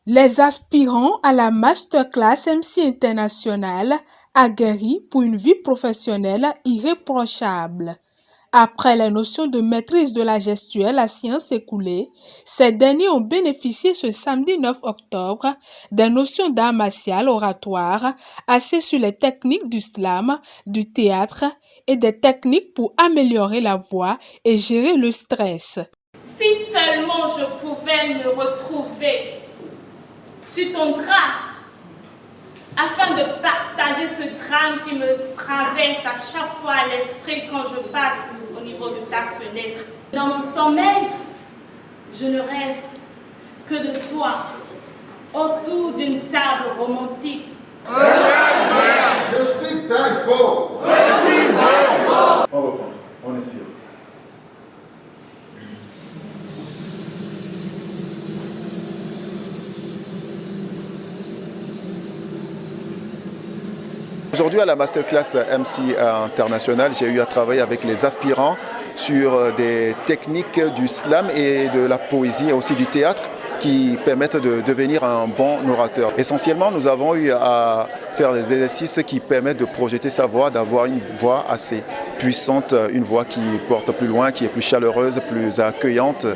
Les aspirants à la masterclass MC International aguerris pour une vie professionnelle irréprochable. Après les notions de maîtrise de la gestuelle à sciences écoulées, ces derniers ont bénéficié ce samedi 9 octobre des notions d'art martial oratoire axées sur les techniques du slam, du théâtre et des techniques pour améliorer la voix et gérer le stress. Si seulement je pouvais me retrouver sur ton drap, afin de partager ce drame qui me traverse à chaque fois à l'esprit quand je passe au niveau de ta fenêtre. Dans mon sommeil, je ne rêve que de toi, autour d'une table romantique. On reprend, on est sûr. Aujourd'hui à la masterclass MC International, j'ai eu à travailler avec les aspirants sur des techniques du slam et de la poésie et aussi du théâtre qui permettent de devenir un bon orateur. Essentiellement, nous avons eu à faire des exercices qui permettent de projeter sa voix, d'avoir une voix assez puissante, une voix qui porte plus loin, qui est plus chaleureuse, plus accueillante.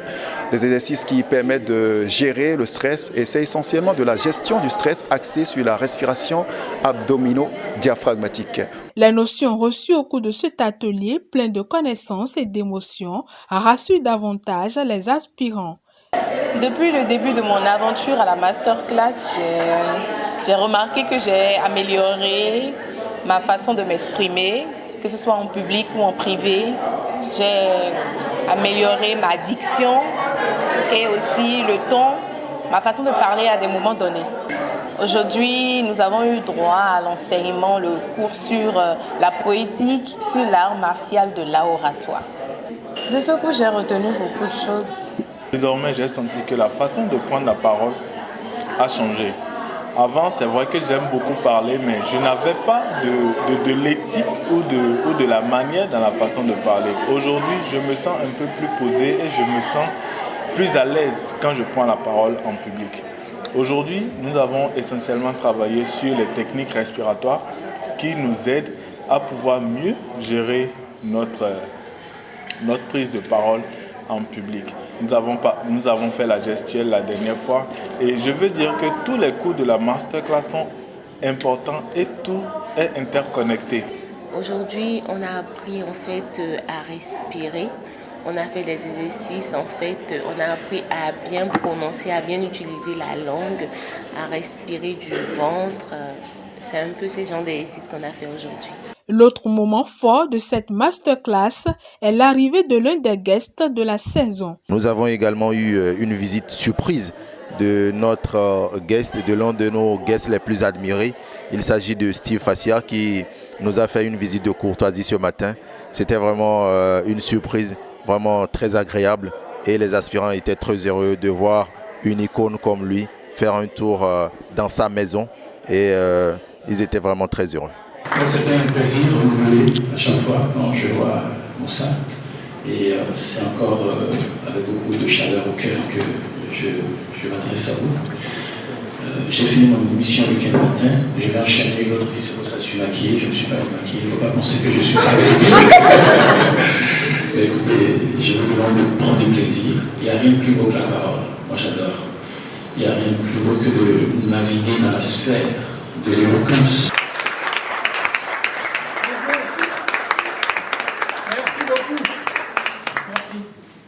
Des exercices qui permettent de gérer le stress et c'est essentiellement de la gestion du stress axée sur la respiration abdomino-diaphragmatique. Les notions reçues au cours de cet atelier plein de connaissances et d'émotions rassurent davantage les aspirants. Depuis le début de mon aventure à la masterclass, j'ai remarqué que j'ai amélioré ma façon de m'exprimer, que ce soit en public ou en privé. J'ai amélioré ma diction et aussi le ton, ma façon de parler à des moments donnés. Aujourd'hui, nous avons eu droit à l'enseignement, le cours sur la poétique, sur l'art martial de l'oratoire. De ce cours, j'ai retenu beaucoup de choses. Désormais, j'ai senti que la façon de prendre la parole a changé. Avant, c'est vrai que j'aime beaucoup parler, mais je n'avais pas de l'éthique ou de la manière dans la façon de parler. Aujourd'hui, je me sens un peu plus posé et je me sens plus à l'aise quand je prends la parole en public. Aujourd'hui, nous avons essentiellement travaillé sur les techniques respiratoires qui nous aident à pouvoir mieux gérer notre prise de parole en public. Nous avons fait la gestuelle la dernière fois et je veux dire que tous les cours de la masterclass sont importants et tout est interconnecté. Aujourd'hui, on a appris en fait à respirer. On a fait des exercices, en fait, on a appris à bien prononcer, à bien utiliser la langue, à respirer du ventre. C'est un peu ce genre d'exercices qu'on a fait aujourd'hui. L'autre moment fort de cette masterclass est l'arrivée de l'un des guests de la saison. Nous avons également eu une visite surprise de notre guest, de l'un de nos guests les plus admirés. Il s'agit de Steve Fassia qui nous a fait une visite de courtoisie ce matin. C'était vraiment une surprise, vraiment très agréable et les aspirants étaient très heureux de voir une icône comme lui faire un tour dans sa maison et ils étaient vraiment très heureux. C'était un plaisir renouvelé à chaque fois quand je vois Moussa et c'est encore avec beaucoup de chaleur au cœur que je m'adresse à vous. J'ai fini mon émission le week-end matin, je vais enchaîner l'autre si c'est pour ça que je suis maquillé, je ne me suis pas maquillé, il ne faut pas penser que je suis travesti. Écoutez, je vous demande de prendre du plaisir, il n'y a rien de plus beau que la parole, moi j'adore. Il n'y a rien de plus beau que de naviguer dans la sphère de l'éloquence.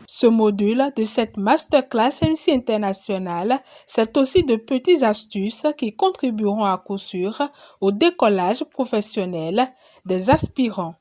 Ce module de cette masterclass MC International, c'est aussi de petites astuces qui contribueront à coup sûr au décollage professionnel des aspirants.